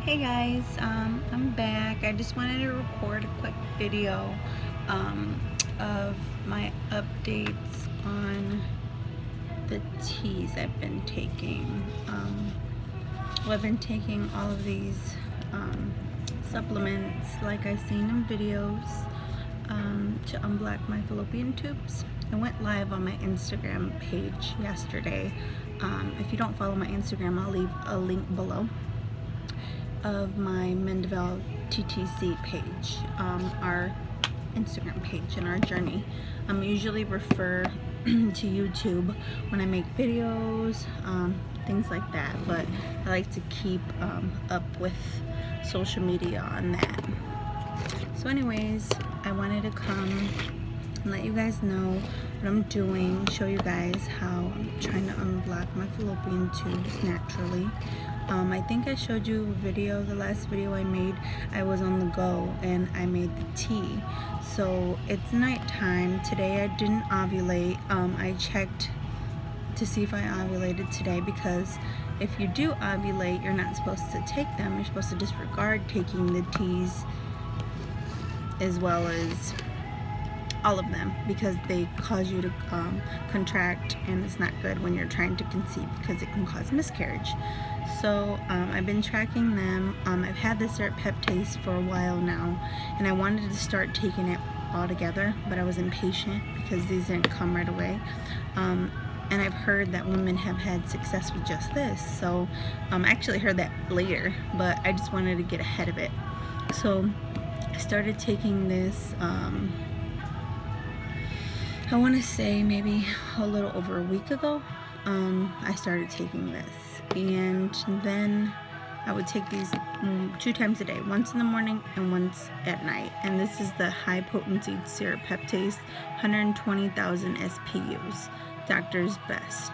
Hey guys, I'm back. I just wanted to record a quick video of my updates on the teas I've been taking. I've been taking all of these supplements like I've seen in videos to unblock my fallopian tubes. I went live on my Instagram page yesterday. If you don't follow my Instagram, I'll leave a link below of my Mendeville TTC page, our Instagram page and our journey. I usually refer to YouTube when I make videos, things like that, but I like to keep up with social media on that. So anyways, I wanted to come and let you guys know what I'm doing, show you guys how I'm trying to unblock my fallopian tubes naturally. I think I showed you a video, the last video I made, I was on the go and I made the tea. So it's nighttime. Today I didn't ovulate. I checked to see if I ovulated today, because if you do ovulate, you're not supposed to take them. You're supposed to disregard taking the teas as well as all of them, because they cause you to contract, and it's not good when you're trying to conceive because it can cause miscarriage. So I've been tracking them. I've had the Serrapeptase for a while now, and I wanted to start taking it all together, but I was impatient because these didn't come right away. And I've heard that women have had success with just this, so I actually heard that later, but I just wanted to get ahead of it. So I started taking this I want to say maybe a little over a week ago. I started taking this, and then I would take these 2 times a day, once in the morning and once at night. And this is the high potency Serrapeptase, 120,000 SPUs, doctor's best.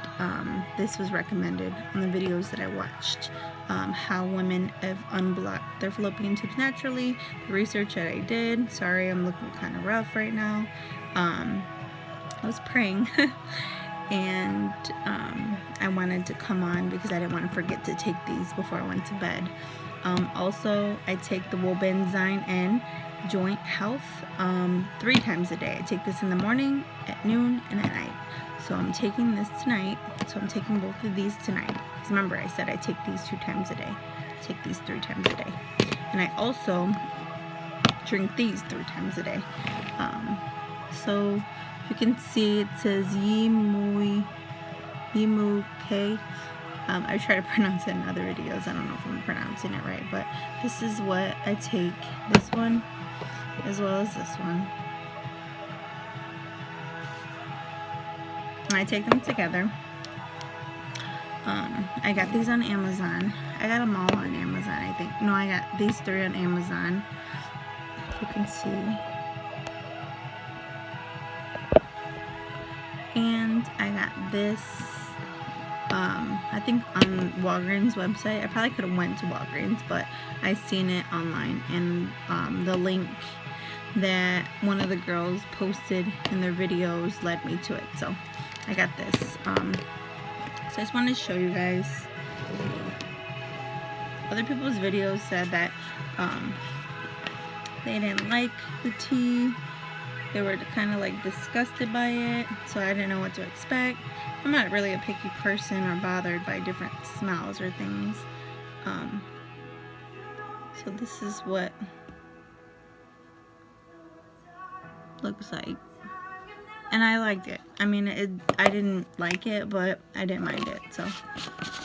This was recommended on the videos that I watched, how women have unblocked their fallopian tubes naturally, the research that I did. Sorry, I'm looking kind of rough right now. I was praying and I wanted to come on because I didn't want to forget to take these before I went to bed. Also, I take the Wobenzym N joint health 3 times a day. I take this in the morning, at noon, and at night. So I'm taking this tonight. So I'm taking both of these tonight. Because remember, I said I take these 2 times a day. I take these 3 times a day. And I also drink these 3 times a day. So you can see it says YiMuCao. I try to pronounce it in other videos. I don't know if I'm pronouncing it right, but this is what I take. This one as well as this one. And I take them together. I got these on Amazon. I got them all on Amazon, I think. No, I got these 3 on Amazon. You can see. And I got this, I think on Walgreens website. I probably could have went to Walgreens, but I seen it online, and the link that one of the girls posted in their videos led me to it. So I got this. So I just wanted to show you guys. Other people's videos said that they didn't like the tea. They were kind of like disgusted by it, so I didn't know what to expect. I'm not really a picky person or bothered by different smells or things. So this is what looks like, and I liked it. I mean, I didn't like it, but I didn't mind it. So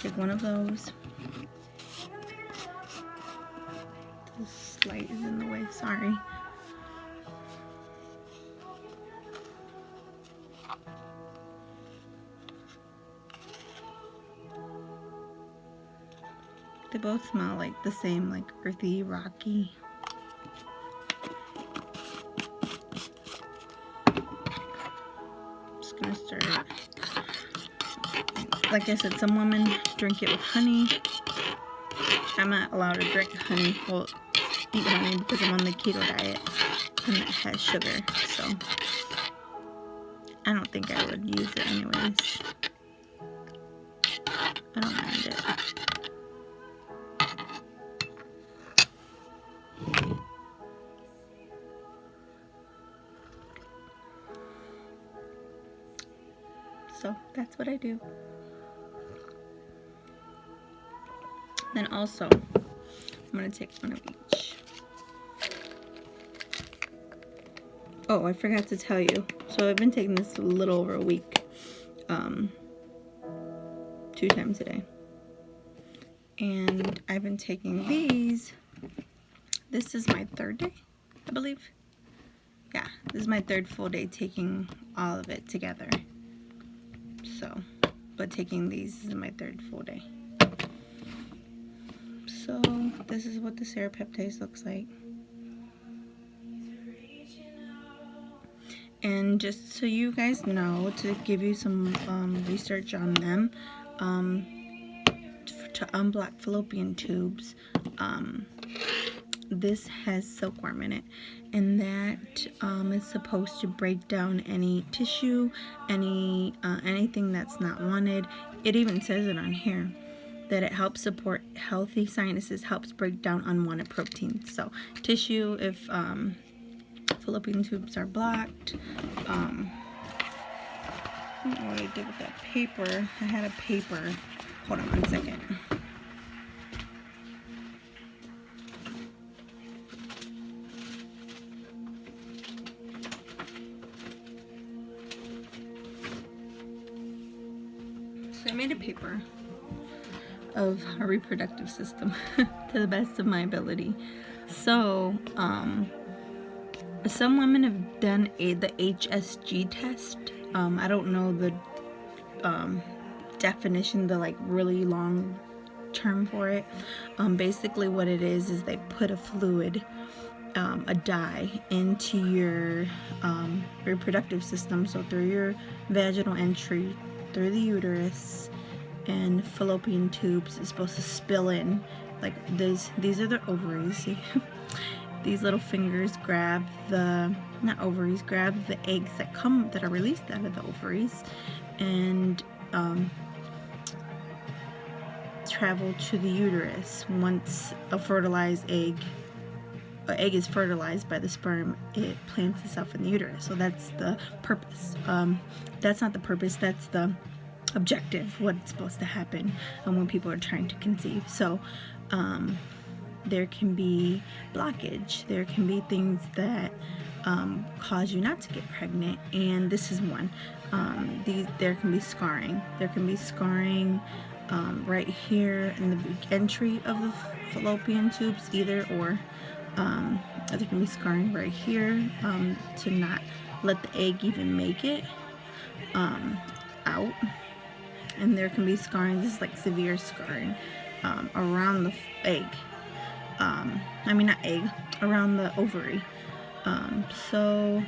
take one of those. This light is in the way. Sorry. They both smell like the same, like earthy, rocky. I'm just gonna stir it. Like I said, some women drink it with honey. I'm not allowed to drink honey, well, eat honey, because I'm on the keto diet and it has sugar, so I don't think I would use it anyways. I don't mind it. So that's what I do. Then also, I'm going to take one of each. Oh, I forgot to tell you. So I've been taking this a little over a week. 2 times a day. And I've been taking these. This is my 3rd day, I believe. Yeah, this is my 3rd full day taking all of it together. So, but taking these is my 3rd full day. So, this is what the Serrapeptase looks like. And just so you guys know, to give you some research on them, to unblock fallopian tubes, this has silkworm in it, and that is supposed to break down any tissue, anything that's not wanted. It even says it on here that it helps support healthy sinuses, helps break down unwanted proteins. So tissue, if fallopian tubes are blocked. I don't know what I did with that paper. I had a paper. Hold on 1 second. So I made a paper of a reproductive system to the best of my ability. So, some women have done the HSG test. I don't know the definition, the like really long term for it. Basically what it is they put a fluid, a dye, into your reproductive system, so through your vaginal entry, through the uterus and fallopian tubes. Is supposed to spill in, like this. These are the ovaries. See? These little fingers grab the, not ovaries, grab the eggs that are released out of the ovaries, and travel to the uterus. Once a fertilized egg is fertilized by the sperm, it plants itself in the uterus. So that's the purpose. That's not the purpose, that's the objective, what's supposed to happen when people are trying to conceive. So there can be blockage, there can be things that cause you not to get pregnant, and this is one. There can be scarring. There can be scarring right here in the entry of the fallopian tubes, either or. There can be scarring right here to not let the egg even make it out. And there can be scarring, this is like severe scarring around the egg. I mean, not egg, around the ovary. So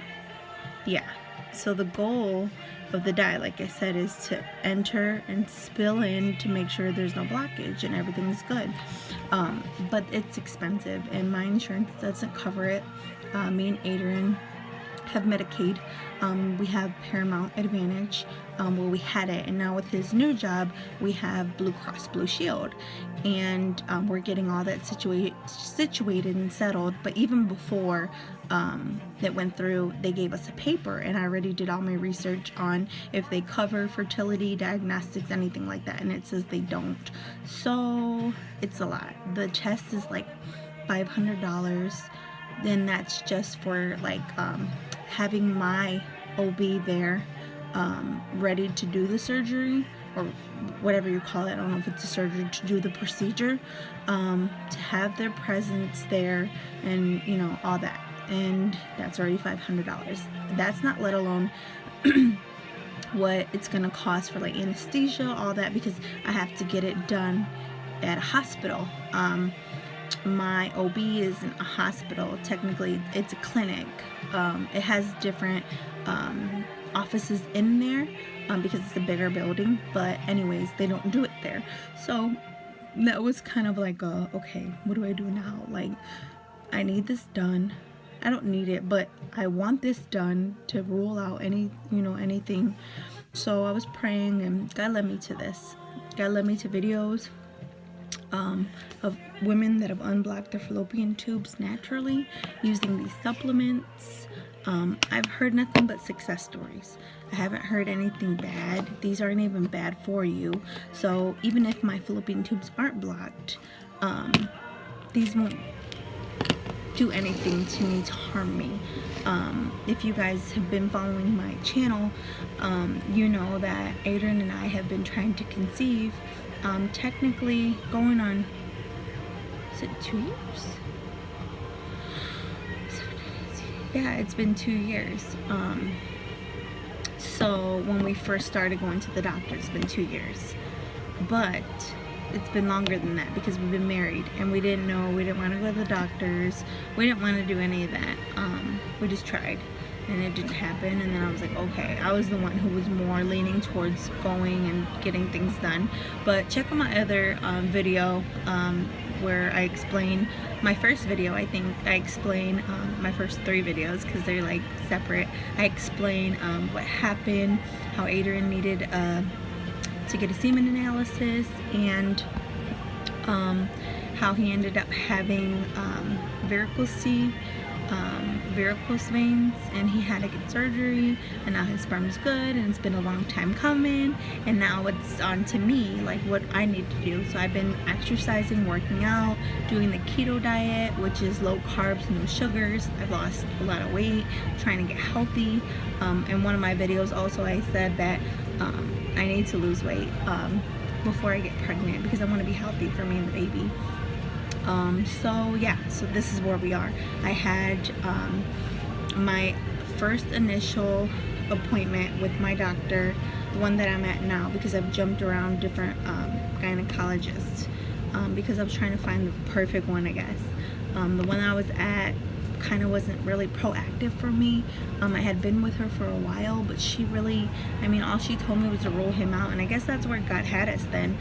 yeah, so the goal of the dye, like I said, is to enter and spill in to make sure there's no blockage and everything's good. But it's expensive, and my insurance doesn't cover it. Me and Adrian have Medicaid. We have Paramount Advantage. Well, we had it, and now with his new job we have Blue Cross Blue Shield, and we're getting all that situated and settled. But even before it went through, they gave us a paper, and I already did all my research on if they cover fertility diagnostics, anything like that, and it says they don't. So it's a lot. The test is like $500. Then that's just for like having my OB there ready to do the surgery, or whatever you call it. I don't know if it's a surgery, to do the procedure, to have their presence there, and you know, all that. And that's already $500. That's not let alone what it's gonna cost for like anesthesia, all that, because I have to get it done at a hospital. My OB isn't a hospital, technically it's a clinic. It has different offices in there because it's a bigger building, but anyways, they don't do it there. So that was kind of like okay, what do I do now? Like, I need this done. I don't need it, but I want this done to rule out anything. So I was praying, and God led me to this. God led me to videos of women that have unblocked their fallopian tubes naturally using these supplements. I've heard nothing but success stories. I haven't heard anything bad. These aren't even bad for you. So even if my fallopian tubes aren't blocked, these won't do anything to me to harm me. If you guys have been following my channel, you know that Adrian and I have been trying to conceive, technically going on, is it 2 years? Yeah, it's been 2 years. So when we first started going to the doctor, it's been 2 years. But it's been longer than that because we've been married and we didn't know, we didn't want to go to the doctors, we didn't want to do any of that. We just tried and it didn't happen, and then I was like, okay, I was the one who was more leaning towards going and getting things done. But check out my other video where I explain, my first video, I think I explain, my first 3 videos because they're like separate. I explain what happened, how Adrian needed to get a semen analysis, and how he ended up having varicose veins, and he had to get surgery, and now his sperm's good, and it's been a long time coming, and now it's on to me, like what I need to do. So I've been exercising, working out, doing the keto diet, which is low carbs, no sugars. I've lost a lot of weight, trying to get healthy. In one of my videos also I said that I need to lose weight before I get pregnant because I want to be healthy for me and the baby. So yeah, so this is where we are. I had my first initial appointment with my doctor, the one that I'm at now, because I've jumped around different gynecologists because I was trying to find the perfect one, I guess. The one I was at kind of wasn't really proactive for me. I had been with her for a while, but she really, I mean, all she told me was to rule him out, and I guess that's where God had us then.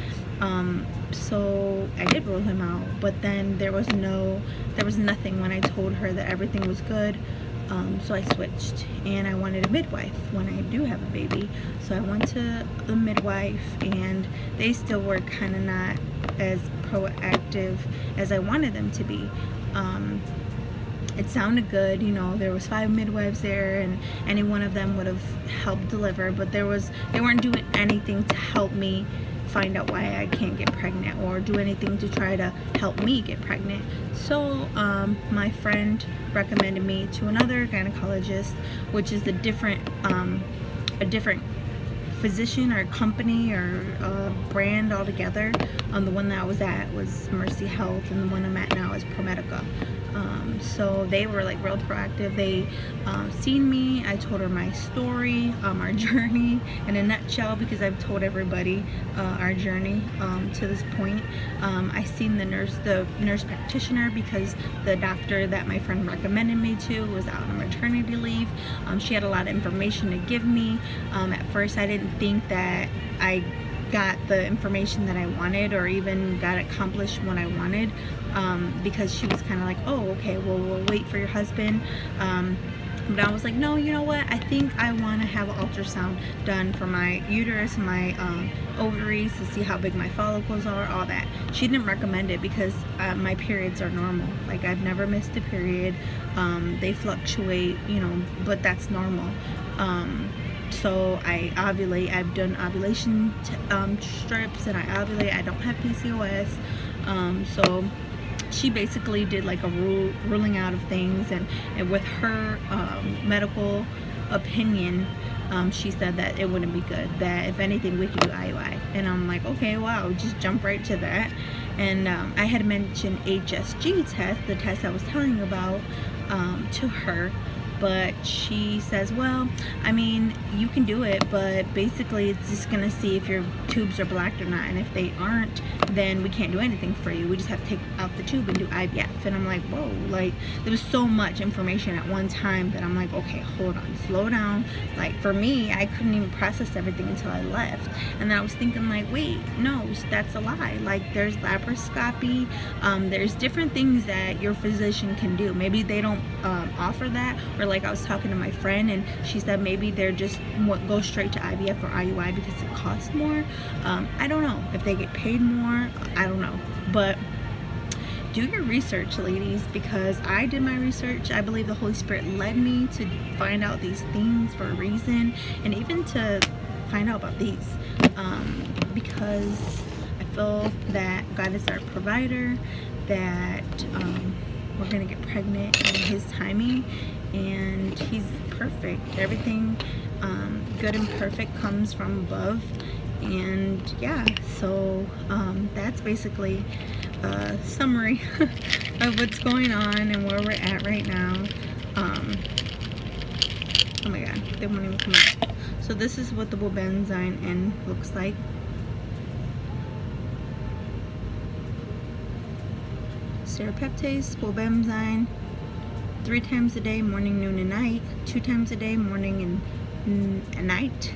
So I did rule him out, but then there was nothing when I told her that everything was good. So I switched, and I wanted a midwife when I do have a baby. So I went to the midwife, and they still were kind of not as proactive as I wanted them to be. It sounded good, you know, there was 5 midwives there, and any one of them would have helped deliver, but they weren't doing anything to help me find out why I can't get pregnant, or do anything to try to help me get pregnant. So my friend recommended me to another gynecologist, which is a different physician or company or brand altogether. The one that I was at was Mercy Health, and the one I'm at now is ProMedica. So they were like real proactive. They seen me, I told her my story, our journey in a nutshell, because I've told everybody our journey to this point. I seen the nurse practitioner because the doctor that my friend recommended me to was out on maternity leave. She had a lot of information to give me. At first I didn't think that I got the information that I wanted, or even got accomplished what I wanted, because she was kind of like, oh, okay, well, we'll wait for your husband. But I was like, no, you know what, I think I want to have an ultrasound done for my uterus and my ovaries to see how big my follicles are, all that. She didn't recommend it because my periods are normal. Like, I've never missed a period. They fluctuate, you know, but that's normal. So I ovulate. I've done ovulation strips, and I ovulate. I don't have PCOS. So she basically did like a ruling out of things, and with her medical opinion, she said that it wouldn't be good, that if anything we could do IUI. And I'm like, okay, wow, just jump right to that. And I had mentioned HSG test, the test I was telling you about, to her. But she says, well, I mean, you can do it, but basically it's just gonna see if your tubes are blocked or not, and if they aren't, then we can't do anything for you. We just have to take out the tube and do IVF. And I'm like, whoa, like, there was so much information at one time that I'm like, okay, hold on, slow down. Like, for me, I couldn't even process everything until I left. And then I was thinking, like, wait, no, that's a lie. Like, there's laparoscopy, there's different things that your physician can do. Maybe they don't offer that, or like I was talking to my friend, and she said maybe they're just go straight to IVF or IUI because it costs more. I don't know if they get paid more. I don't know, but do your research, ladies, because I did my research. I believe the Holy Spirit led me to find out these things for a reason, and even to find out about these, because I feel that God is our provider, that we're gonna get pregnant in His timing, and He's perfect. Everything good and perfect comes from above. And yeah, so that's basically a summary of what's going on and where we're at right now. Oh my god, they won't even come out. So this is what the Wobenzym N looks like. Serrapeptase, Wobenzym, 3 times a day, morning, noon, and night. 2 times a day, morning and night.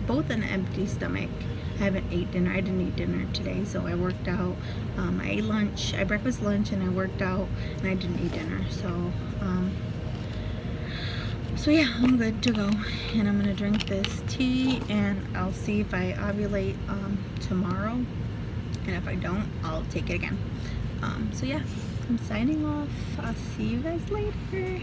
Both on an empty stomach. I haven't ate dinner. I didn't eat dinner today, so I worked out. I ate lunch. I ate breakfast, lunch, and I worked out, and I didn't eat dinner. So yeah, I'm good to go, and I'm gonna drink this tea, and I'll see if I ovulate tomorrow, and if I don't, I'll take it again. So yeah, I'm signing off. I'll see you guys later.